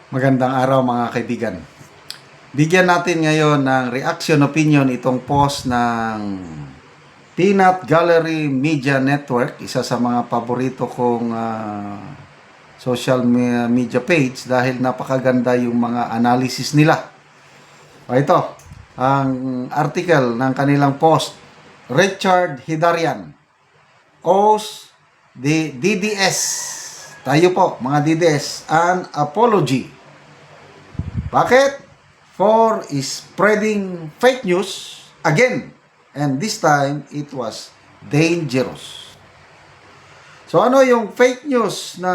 Magandang araw mga kaibigan. Bigyan natin ngayon ng reaction opinion itong post ng Peanut Gallery Media Network, isa sa mga paborito kong social media page dahil napakaganda yung mga analysis nila. Ito, ang article ng kanilang post, Richard Hidarian owes the DDS, tayo po mga DDS, an apology. Bakit? For spreading fake news again. And this time, it was dangerous. So ano yung fake news na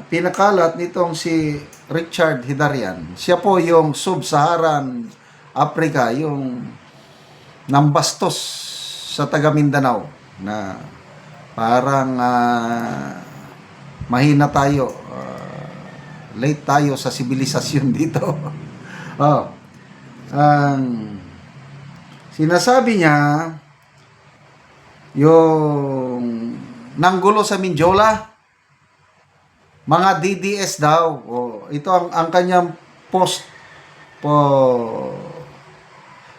pinakalat nitong si Richard Hidarian? Siya po yung Sub-Saharan Africa, yung nambastos sa taga Mindanao na parang mahina tayo, late tayo sa sibilisasyon dito. Sinasabi niya yung nanggulo sa Mindiola, mga DDS daw. Ito ang kanyang post po.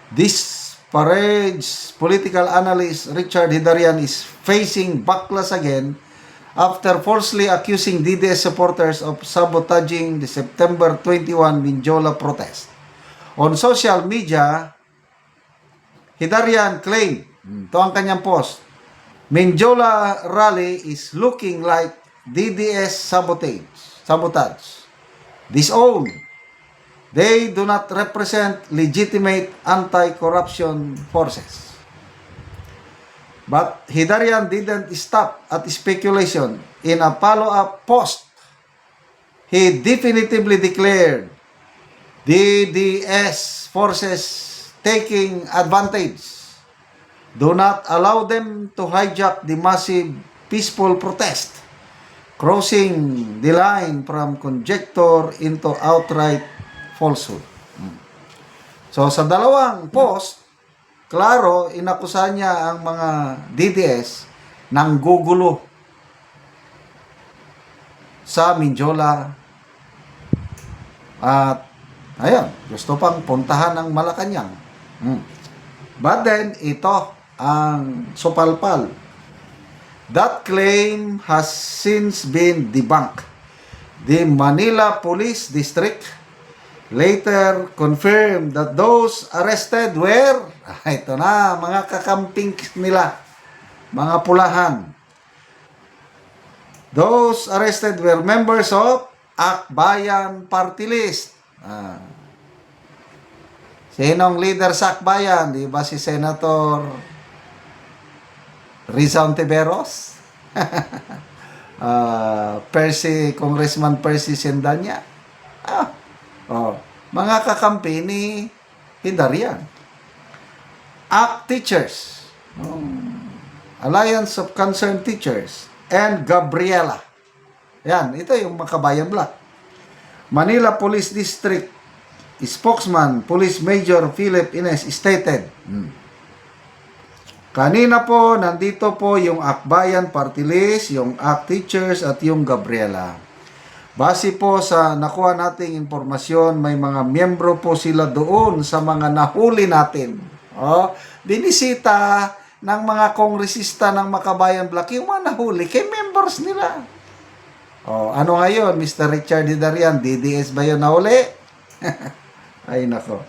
This Parade's political analyst Richard Hidarian is facing backlash again after falsely accusing DDS supporters of sabotaging the September 21 Mindiola protest. On social media, Hidarian claimed, ito ang kanyang post, Mindiola rally is looking like DDS sabotage. Disowned. They do not represent legitimate anti-corruption forces. But Hidarian didn't stop at speculation. In a follow-up post, he definitively declared DDS forces taking advantage. Do not allow them to hijack the massive peaceful protest, crossing the line from conjecture into outright falsehood. So sa dalawang post, klaro, inakusa niya ang mga DDS ng gugulo sa Mindiola. At ayun, gusto pang puntahan ng Malacanang. But then, ito ang supalpal. That claim has since been debunked. The Manila Police District later confirmed that those arrested were, ito na, mga kakamping nila, mga pulahan. Those arrested were members of Akbayan Party List. Sinong leader sa Akbayan? Di ba si Senator Riza Ontiveros? Congressman Percy Sendanya? Mga kakampi ni Hidarian. ACT Teachers, Alliance of Concerned Teachers, and Gabriela. Yan, ito yung Makabayan Black. Manila Police District spokesman, Police Major Philip Ines stated, kanina po, nandito po yung Akbayan Party List, yung ACT Teachers, at yung Gabriela. Base po sa nakuha nating informasyon, may mga miyembro po sila doon sa mga nahuli natin. Binisita ng mga kongresista ng Makabayan Black, yung mga nahuli, kay members nila. Ano ngayon, Mr. Richard Hidarian, DDS ba yun nahuli? Ay nako.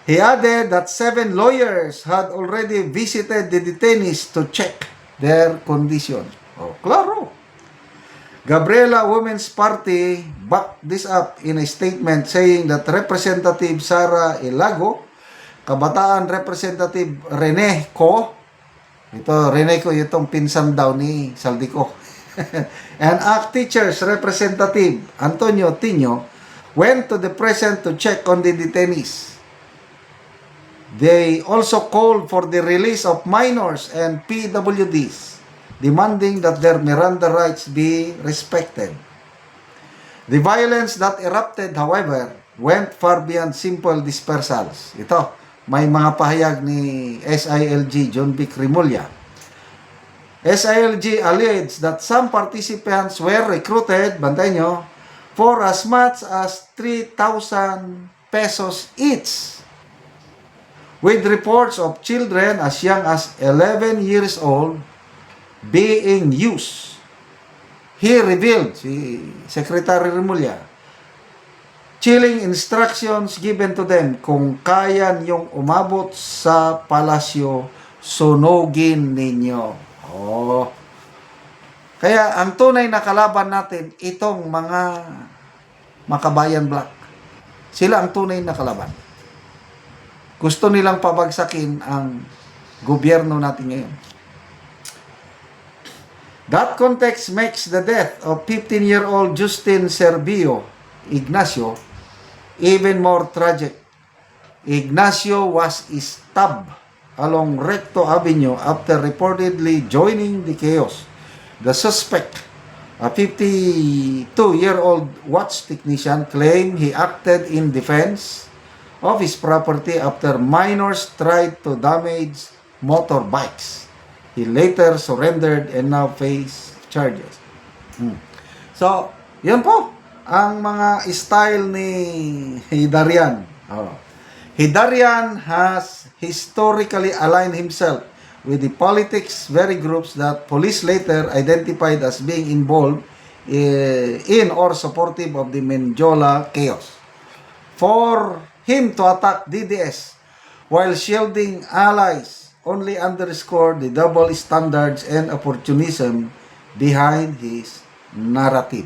He added that 7 lawyers had already visited the detainees to check their condition. Klaro. Gabriela Women's Party backed this up in a statement saying that Representative Sara Ilago, Kabataan Representative Rene Co, itong pinsan daw ni Saldico, and ACT Teachers Representative Antonio Tino went to the prison to check on the detainees. They also called for the release of minors and PWDs, demanding that their Miranda rights be respected. The violence that erupted, however, went far beyond simple dispersals. Ito, may mga pahayag ni SILG John Vic Rimulya. SILG alleged that some participants were recruited, bantay nyo, for as much as 3,000 pesos each, with reports of children as young as 11 years old being used. He revealed, si Secretary Remulla, chilling instructions given to them kung kaya niyong umabot sa palasyo, sunugin ninyo. Oh. Kaya ang tunay na kalaban natin, itong mga Makabayan Black. Sila ang tunay na kalaban. Gusto nilang pabagsakin ang gobyerno natin ngayon. That context makes the death of 15-year-old Justin Sergio Ignacio even more tragic. Ignacio was stabbed along Recto Avenue after reportedly joining the chaos. The suspect, a 52-year-old watch technician, claimed he acted in defense of his property after minors tried to damage motorbikes. He later surrendered and now face charges. So, yun po ang mga style ni Hidarian. Hidarian has historically aligned himself with the politics very groups that police later identified as being involved in or supportive of the Menjola chaos. For him to attack DDS while shielding allies only underscore the double standards and opportunism behind his narrative.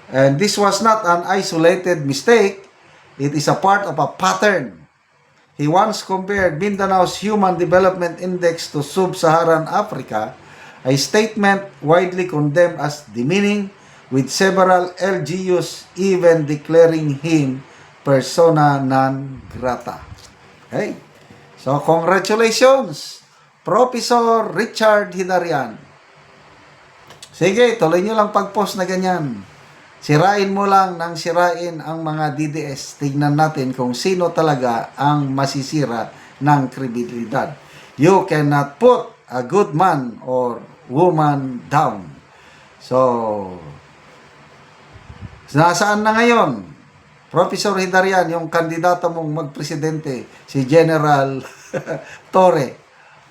And this was not an isolated mistake. It is a part of a pattern. He once compared Mindanao's Human Development Index to Sub-Saharan Africa, a statement widely condemned as demeaning, with several LGUs even declaring him persona non grata. Okay? So, congratulations, Professor Richard Hidarian. Sige, tuloy nyo lang pag-post na ganyan. Sirain mo lang ng sirain ang mga DDS. Tignan natin kung sino talaga ang masisira ng kredibilidad. You cannot put a good man or woman down. So, nasaan na ngayon? Professor Hidarian, yung kandidato mong magpresidente, si General Torre.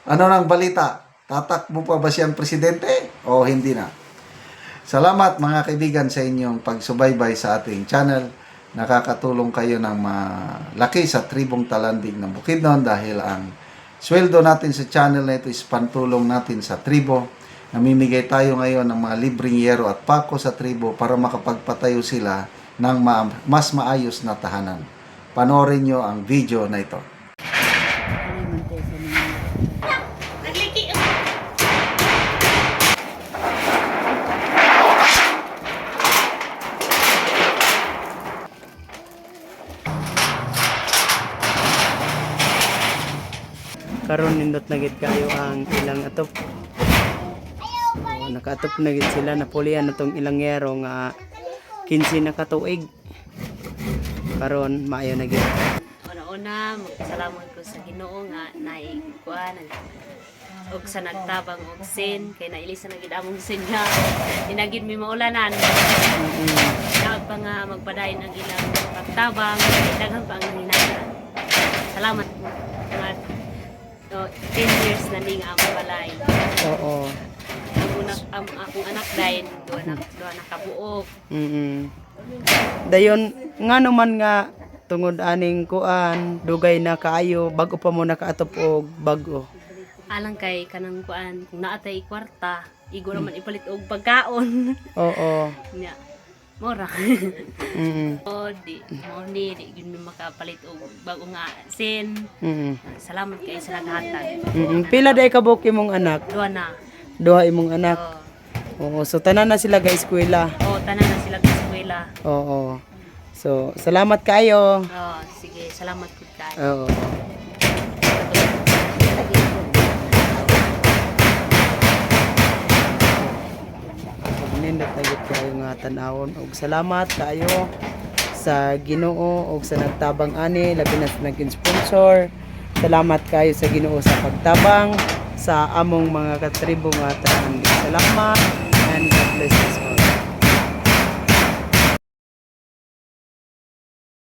Ano nang balita? Tatakbo pa ba siyang presidente o hindi na? Salamat mga kaibigan sa inyong pagsubaybay sa ating channel. Nakakatulong kayo ng malaki sa tribong Talandig ng Bukidnon dahil ang sweldo natin sa channel na ito is pantulong natin sa tribo. Namimigay tayo ngayon ng mga libreng yero at pako sa tribo para makapagpatayo sila ng mas maayos na tahanan. Panoorin nyo ang video na ito. Karon nindot na gid kayo ang ilang atop. Nakaatop na gid sila, napulian na tong ilang yero nga 15 na katuig. Karon maayo na gid. Una-una, magpasalamat ko sa Ginoo nga naikuan og sa nagtabang og sin kay nailisa na gid among sin nga dinagid mi maulanan. Pa nga magpadayon ang ilang pagtabang, daghan pa ang nanginahanglan. Salamat po. So, 10 years na ning among balay. Oo. Ang akong anak dayon duha na kabuok. Dayon nga naman nga tungod aning kuan dugay na kaayo bago pa mo nakaatop og bago. Alang kay kanang kuan kung naatay kwarta, igo naman ipalit og pagkaon. Oo. Nya. Mora. O di gid mi makapalit og bago nga sin. Salamat kay sa naghatag. Pila day kabuk imong anak? Duha na. Duha imong anak. Oo, so tanan na sila ga eskwela. Oo, tanan na sila sa eskwela. Oo. So, salamat kayo. Oo, sige, salamat pud kay. Oo. Nindot na gid kayo nga tan-awon og salamat kayo sa Ginoo og sa nagtabang ani labi na sa naging sponsor. Salamat kayo sa Ginoo sa pagtabang sa among mga katribo nga tanan. Salamat and God bless us.